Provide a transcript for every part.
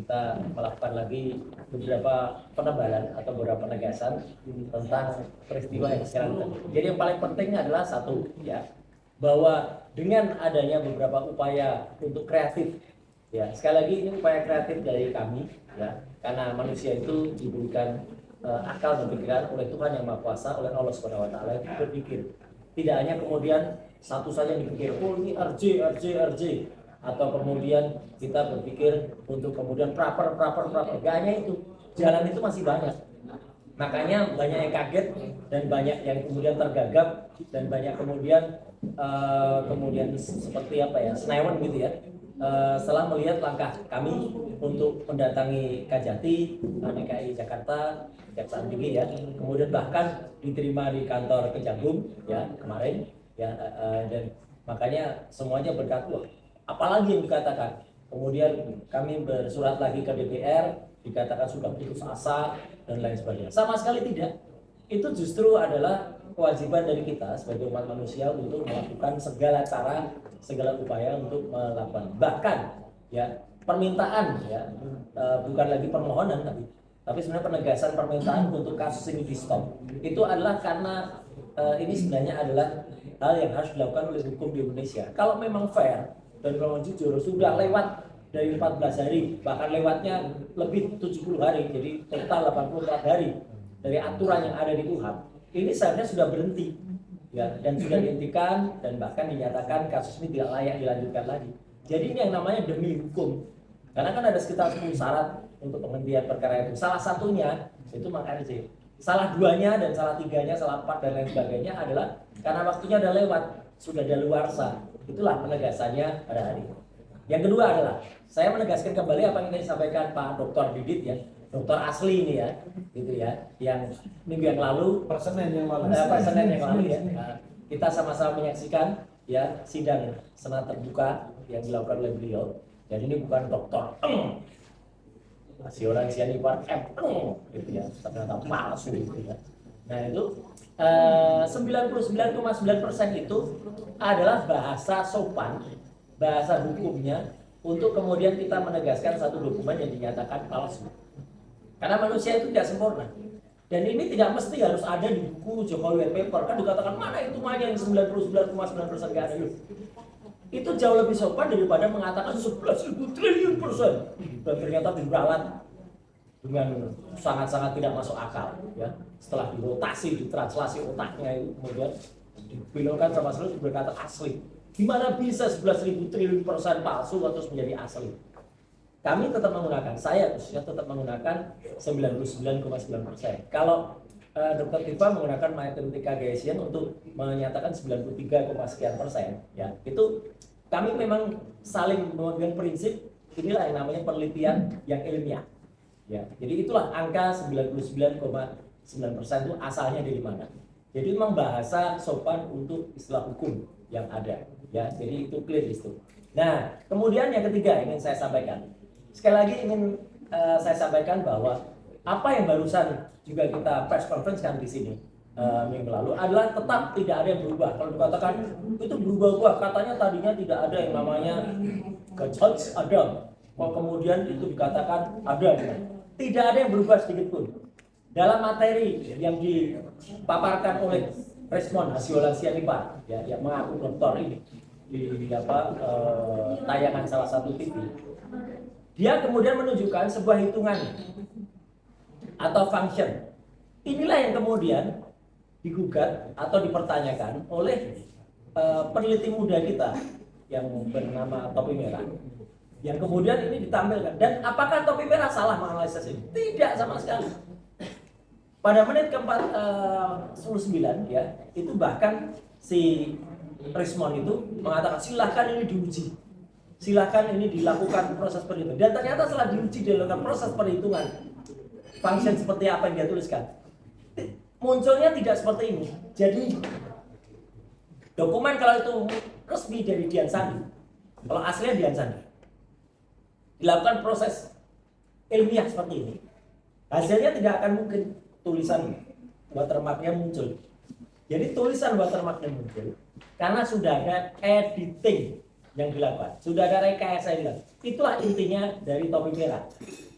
kita melakukan lagi beberapa penebalan atau beberapa penegasan tentang peristiwa yang sekarang terjadi. Jadi yang paling penting adalah satu, ya, bahwa dengan adanya beberapa upaya untuk kreatif, ya, sekali lagi ini upaya kreatif dari kami, ya, karena manusia itu diberikan akal dan pikiran oleh Tuhan yang Maha Kuasa, oleh Allah Subhanahu Wa Taala, itu berpikir. Tidak hanya kemudian satu saja dipikir, oh ini RJ, atau kemudian kita berpikir untuk kemudian praper. Gak hanya itu, jalan itu masih banyak. Makanya banyak yang kaget dan banyak yang kemudian tergagap dan banyak kemudian seperti apa ya, senewan gitu ya. Setelah melihat langkah kami untuk mendatangi Kajati, DKI Jakarta, Kejaksaan Tinggi, ya, kemudian bahkan diterima di kantor Kejagung, ya, kemarin, ya, dan makanya semuanya berkata, apalagi yang dikatakan. Kemudian kami bersurat lagi ke DPR, dikatakan sudah putus asa dan lain sebagainya. Sama sekali tidak. Itu justru adalah kewajiban dari kita sebagai umat manusia untuk melakukan segala cara, segala upaya untuk melakukan. Bahkan, ya, permintaan, ya, bukan lagi permohonan tapi sebenarnya penegasan permintaan untuk kasus ini di stop. Itu adalah karena ini sebenarnya adalah hal yang harus dilakukan oleh hukum di Indonesia. Kalau memang fair dan kalau jujur, sudah lewat dari 14 hari, bahkan lewatnya lebih 70 hari, jadi total 84 hari dari aturan yang ada di KUHP. Ini seharusnya sudah berhenti, ya, dan sudah dihentikan dan bahkan dinyatakan kasus ini tidak layak dilanjutkan lagi. Jadi ini yang namanya demi hukum. Karena kan ada sekitar 10 syarat untuk penghentian perkara itu. Salah satunya itu RJ. Salah duanya dan salah tiganya, salah 4 dan lain sebagainya adalah karena waktunya udah lewat, sudah daluarsa. Itulah penegasannya pada hari ini. Yang kedua adalah saya menegaskan kembali apa yang disampaikan Pak Dr. Didit, ya, dokter asli ini, ya, gitu ya, yang minggu yang lalu, Senin yang lalu, ya, kita sama-sama menyaksikan, ya, sidang senat terbuka yang dilakukan oleh beliau. Jadi ini bukan dokter masih orang sianipar gitu ya, ternyata palsu gitu ya. Nah itu 99,9% itu adalah bahasa sopan, bahasa hukumnya untuk kemudian kita menegaskan satu dokumen yang dinyatakan palsu. Karena manusia itu tidak sempurna. Dan ini tidak mesti harus ada di buku Jokowi White Paper. Kan dikatakan mana itu yang 99,9% nggak ada. Itu jauh lebih sopan daripada mengatakan 11.000 triliun persen. Dan ternyata diralat dengan sangat-sangat tidak masuk akal, ya. Setelah dirotasi, ditranslasi otaknya itu kemudian dibelokkan sama sekali berkata asli. Gimana bisa 11.000 triliun persen palsu terus menjadi asli? Kami tetap menggunakan, saya khususnya tetap menggunakan 99,9%. Kalau Dr. Tifa menggunakan matematika Gaussian untuk menyatakan 93, ya. Itu kami memang saling memegang prinsip, inilah yang namanya penelitian yang ilmiah. Ya, jadi itulah angka 99,9% itu asalnya dari mana. Jadi memang bahasa sopan untuk istilah hukum yang ada, ya. Jadi itu clear itu. Nah, kemudian yang ketiga ingin saya sampaikan. Sekali lagi ingin saya sampaikan bahwa apa yang barusan juga kita press conference kan di sini minggu lalu adalah tetap tidak ada yang berubah. Kalau dikatakan itu berubah, katanya tadinya tidak ada yang namanya judge ada. Kalau kemudian itu dikatakan ada, tidak ada yang berubah sedikit pun. Dalam materi yang dipaparkan oleh Resmond Hasyolan Sianipar, ya, yang mengaku doktor ini di tayangan salah satu TV. Dia kemudian menunjukkan sebuah hitungan atau function. Inilah yang kemudian digugat atau dipertanyakan oleh peneliti muda kita yang bernama Topi Merah. Yang kemudian ini ditampilkan. Dan apakah Topi Merah salah menganalisis ini? Tidak sama sekali. Pada menit ke-49, ya, itu bahkan si Rismond itu mengatakan silahkan ini diuji. Silahkan ini dilakukan proses perhitungan. Dan ternyata setelah diuji dilakukan proses perhitungan function seperti apa yang dia tuliskan, munculnya tidak seperti ini. Jadi dokumen kalau itu resmi dari Dian Sandi, kalau aslinya Dian Sandi, dilakukan proses ilmiah seperti ini, hasilnya tidak akan mungkin tulisan watermarknya muncul. Jadi tulisan watermarknya muncul karena sudah ada editing yang dilakukan. Sudah ada rekayasa yang dilakukan. Itulah intinya dari topi merah.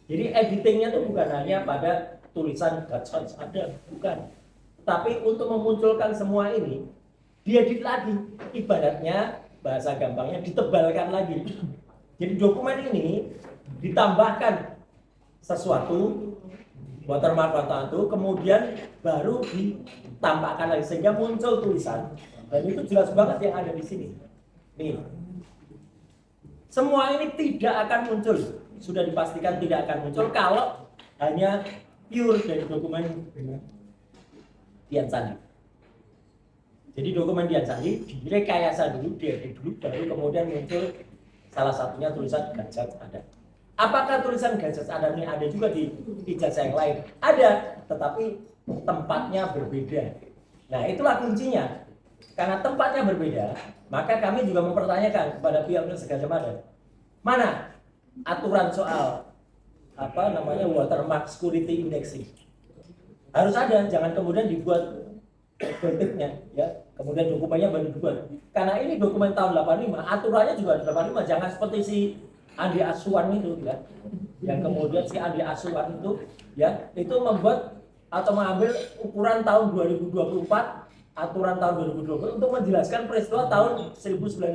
Jadi editingnya itu bukan hanya pada tulisan gacor ada, bukan. Tapi untuk memunculkan semua ini, diedit lagi. Ibaratnya bahasa gampangnya ditebalkan lagi. Jadi dokumen ini ditambahkan sesuatu watermark tertentu, kemudian baru ditambahkan lagi sehingga muncul tulisan. Dan itu jelas banget yang ada di sini. Nih, semua ini tidak akan muncul, sudah dipastikan tidak akan muncul kalau hanya pure dari dokumen Dian Sandi. Jadi dokumen Dian Sandi direkayasa dulu, diedit dulu, baru kemudian muncul salah satunya tulisan Ganjar ada. Apakah tulisan Ganjar ada ini ada juga di ijazah yang lain? Ada, tetapi tempatnya berbeda. Nah, itulah kuncinya. Karena tempatnya berbeda, maka kami juga mempertanyakan kepada pihak Universitas Gadjah Mada, mana aturan soal watermark security indexing? Harus ada, jangan kemudian dibuat bentuknya, ya. Kemudian dokumennya baru dibuat. Karena ini dokumen tahun 85, aturannya juga 85, jangan seperti si Andi Asuhan itu, ya. Yang kemudian si Andi Asuhan itu, ya, itu membuat atau mengambil ukuran tahun 2024, aturan tahun 2020 untuk menjelaskan peristiwa tahun 1985.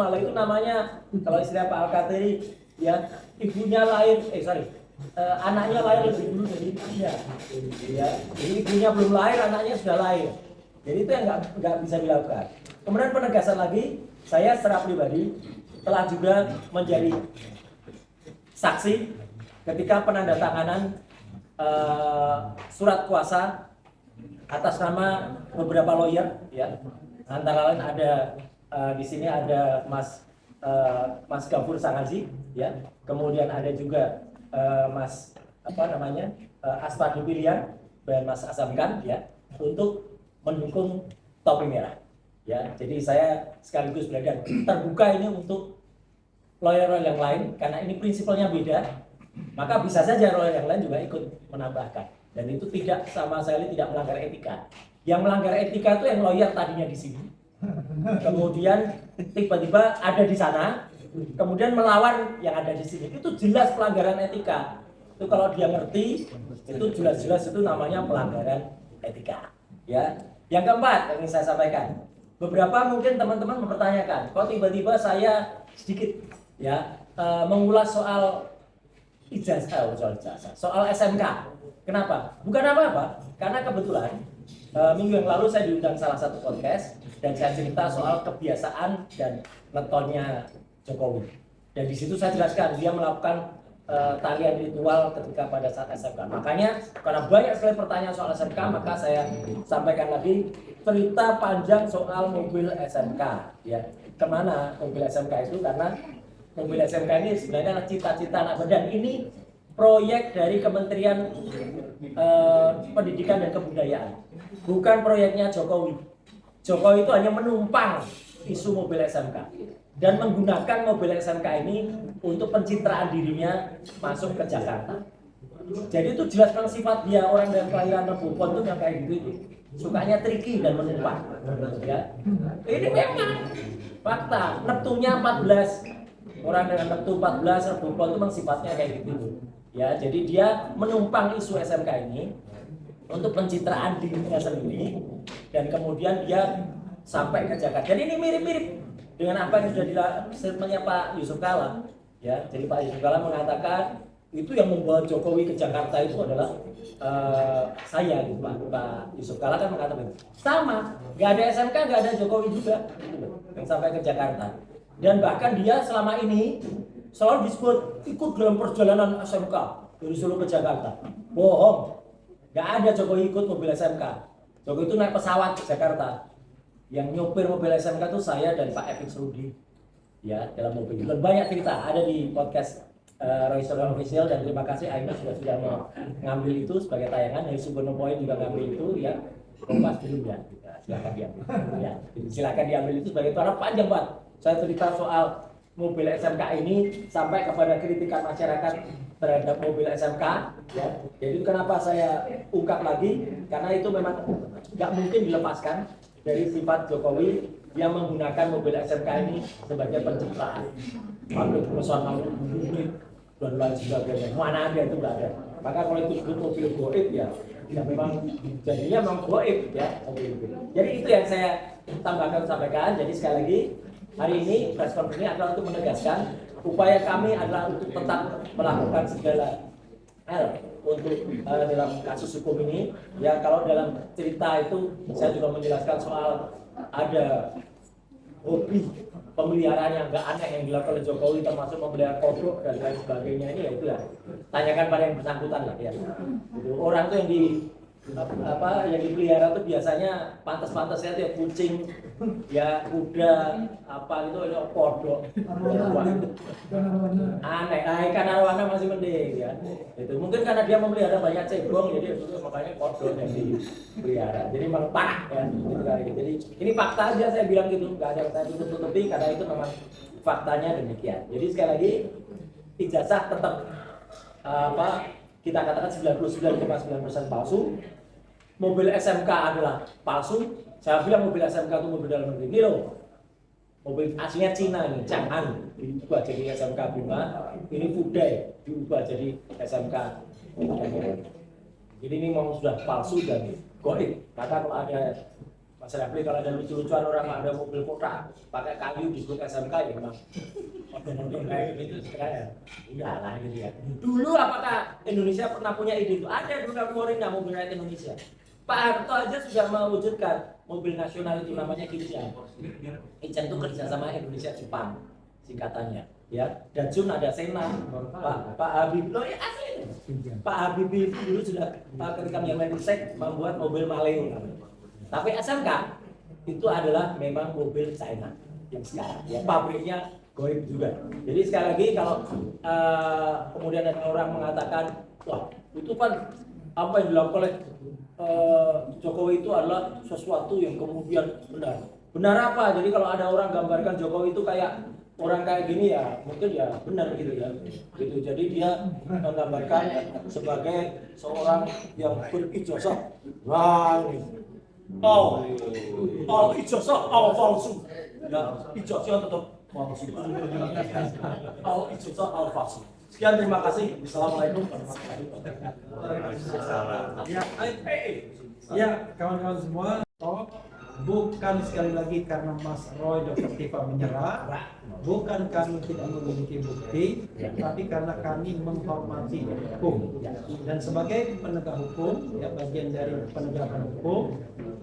Lah itu namanya kalau istilah Pak Al-Katiri, ya, ibunya lahir anaknya lahir lebih dulu dari ibunya, ya. Jadi ibunya belum lahir, anaknya sudah lahir. Jadi itu yang nggak bisa dilakukan. Kemudian penegasan lagi, saya secara pribadi telah juga menjadi saksi ketika penandatanganan surat kuasa atas nama beberapa lawyer, ya. Antara lain ada di sini ada Mas Gafur Sangazi, ya. Kemudian ada juga Mas Aspardi Pilihan dan Mas Asamkan, ya, untuk mendukung topi merah, ya. Jadi saya sekaligus belajar terbuka ini untuk lawyer yang lain karena ini prinsipalnya beda, maka bisa saja lawyer yang lain juga ikut menambahkan. Dan itu tidak sama sekali tidak melanggar etika. Yang melanggar etika itu yang lawyer tadinya di sini, kemudian tiba-tiba ada di sana, kemudian melawan yang ada di sini. Itu jelas pelanggaran etika. Itu kalau dia ngerti, itu jelas-jelas itu namanya pelanggaran etika. Ya. Yang keempat yang ingin saya sampaikan, beberapa mungkin teman-teman mempertanyakan, kok tiba-tiba saya sedikit, ya, mengulas soal ijazah, soal SMK. Kenapa? Bukan apa-apa, karena kebetulan minggu yang lalu saya diundang salah satu podcast dan saya cerita soal kebiasaan dan ngetonnya Jokowi. Dan di situ saya jelaskan dia melakukan tarian ritual ketika pada saat SMK. Makanya karena banyak sekali pertanyaan soal SMK, maka saya sampaikan lagi cerita panjang soal mobil SMK. Ya, kemana mobil SMK itu? Karena mobil SMK ini sebenarnya adalah cita-cita anak badan. Ini proyek dari Kementerian Pendidikan dan Kebudayaan, bukan proyeknya Jokowi. Jokowi itu hanya menumpang isu mobil SMK dan menggunakan mobil SMK ini untuk pencitraan dirinya masuk ke Jakarta. Jadi itu jelas memang sifat dia, orang dengan kelahiran Rebo Pon itu yang kayak gitu, sukanya tricky dan menumpang. Ya. Ini memang fakta. Neptunya 14, orang dengan Neptu 14 Rebo Pon itu memang sifatnya kayak gitu. Ya, jadi dia menumpang isu SMK ini untuk pencitraan dirinya sendiri dan kemudian dia sampai ke Jakarta. Jadi ini mirip-mirip dengan apa yang sudah dilakukan statementnya Pak Yusuf Kalla. Ya, jadi Pak Yusuf Kalla mengatakan itu yang membawa Jokowi ke Jakarta itu adalah saya, gitu. Pak Yusuf Kalla kan mengatakan sama, nggak ada SMK, nggak ada Jokowi juga, yang sampai ke Jakarta. Dan bahkan dia selama ini selalu disebut ikut dalam perjalanan SMK dari Solo ke Jakarta. Bohong, nggak ada Jokowi ikut mobil SMK. Jokowi itu naik pesawat ke Jakarta. Yang nyopir mobil SMK itu saya dan Pak Efik Rudi, ya, dalam mobil. Dan banyak cerita ada di podcast Roy Suryo Official, dan terima kasih Aina sudah mengambil itu sebagai tayangan. Dari Subono Point juga ngambil itu, ya. Kompas dulu, ya. Silakan diambil. Ya, silakan diambil itu sebagai karena panjang banget. Saya cerita soal mobil SMK ini sampai kepada kritikan masyarakat terhadap mobil SMK, ya. Jadi kenapa saya ungkap lagi, karena itu memang nggak mungkin dilepaskan dari sifat Jokowi yang menggunakan mobil SMK ini sebagai pencitraan pabrik pesona dan lain sebagainya. Mana ada itu nggak ada. Maka kalau itu disebut mobil goib ya memang jadinya memang goib ya mobil itu. Jadi itu yang saya tambahkan sampaikan. Jadi sekali lagi hari ini press conference ini adalah untuk menegaskan upaya kami adalah untuk tetap melakukan segala hal untuk dalam kasus hukum ini. Ya kalau dalam cerita itu saya juga menjelaskan soal ada hobi pemeliharaan yang nggak aneh yang dilakukan oleh Jokowi, termasuk memelihara kodok dan lain sebagainya. Ini ya itu ya tanyakan pada yang bersangkutan lah ya. Gitu. Orang tuh yang dipelihara tuh biasanya pantas-pantasnya tuh ya kucing, ya kuda, apa itu ya kodok. Aneh, ikan arowana masih mending ya. Itu mungkin karena dia memelihara banyak cebong, jadi itu makanya kodok yang dipelihara. Jadi memang parah ya. Gitu. Jadi ini fakta aja saya bilang gitu, nggak ada saya tutup-tutupi karena itu memang faktanya demikian. Jadi sekali lagi ijazah tetap kita katakan 99,9% palsu. Mobil SMK adalah palsu. Saya bilang mobil SMK itu mobil dalam negeri. Ini loh, mobil aslinya Cina ini, Chang'an diubah jadi SMK Bima. Ini Fudai diubah jadi SMK. Jadi ini memang sudah palsu dan goib. Maka kalau ada Mas Refli, kalau ada lucu-lucuan orang ada mobil kota pakai kayu disebut SMK ya memang mobil kayak gitu sekarang ya lah gitu ya. Dulu apakah Indonesia pernah punya ide itu? Ada dulu Morinda mobil rakyat Indonesia. Pak Harto aja sudah mewujudkan mobil nasional itu namanya Ican. Ican itu kerja sama Indonesia Jepang singkatannya ya. Dan Jun ada Sena, Pak Habibie loh ya asli. Pak Habibie dulu sudah ketika Menristek membuat mobil Maleo. Tapi SMK itu adalah memang mobil China yang sekarang ya pabriknya goib juga. Jadi sekali lagi kalau kemudian ada orang mengatakan wah itu kan apa yang dilakukan oleh Jokowi itu adalah sesuatu yang kemudian benar. Benar apa? Jadi kalau ada orang gambarkan Jokowi itu kayak orang kayak gini ya mungkin ya benar gitu ya. Gitu. Jadi dia menggambarkan sebagai seorang yang berijazah. Wah ini. Ijazah palsu. Ya, ijazah tetap palsu. Ijazah palsu. Sekian, terima kasih. Assalamualaikum warahmatullahi wabarakatuh. Ya, kawan-kawan semua, bukan sekali lagi karena Mas Roy Dr. Tifa menyerah, bukan kami tidak memiliki bukti, tapi karena kami menghormati hukum. Dan sebagai penegak hukum, ya bagian dari penegakan hukum,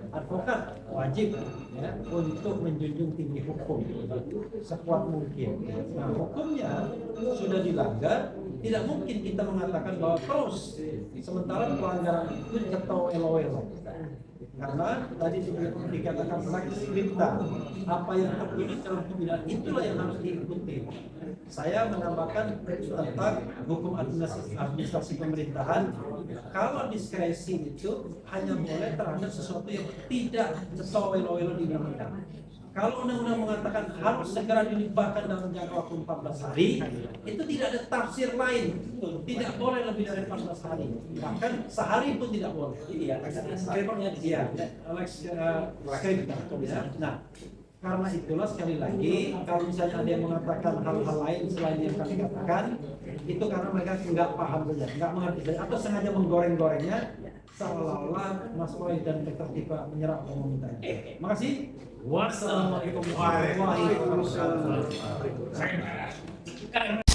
advokat wajib ya untuk menjunjung tinggi hukum sekuat mungkin. Nah, hukumnya sudah dilanggar, tidak mungkin kita mengatakan bahwa terus sementara pelanggaran itu ketau elo-elo. Karena tadi dikatakan lex scripta, apa yang tertulis dalam pembinaan itulah yang harus diikuti. Saya menambahkan tentang hukum administrasi pemerintahan, kalau diskresi itu hanya boleh terhadap sesuatu yang tidak sewelo-welo di undang-undang. Kalau undang-undang mengatakan harus segera dilimpahkan dalam jangka waktu 14 hari, itu tidak ada tafsir lain. Tidak boleh lebih dari 14 hari. Bahkan sehari pun tidak boleh. Iya, skripnya di sini. Nah, karena itulah sekali lagi, kalau misalnya ada yang mengatakan hal-hal lain selain yang kami katakan, itu karena mereka nggak paham saja, nggak mengerti saja, atau sengaja menggoreng-gorengnya, seolah-olah Mas Roy dan Dr. Tifa menyerap dan memintanya. Makasih. Wassalamualaikum warahmatullahi wabarakatuh.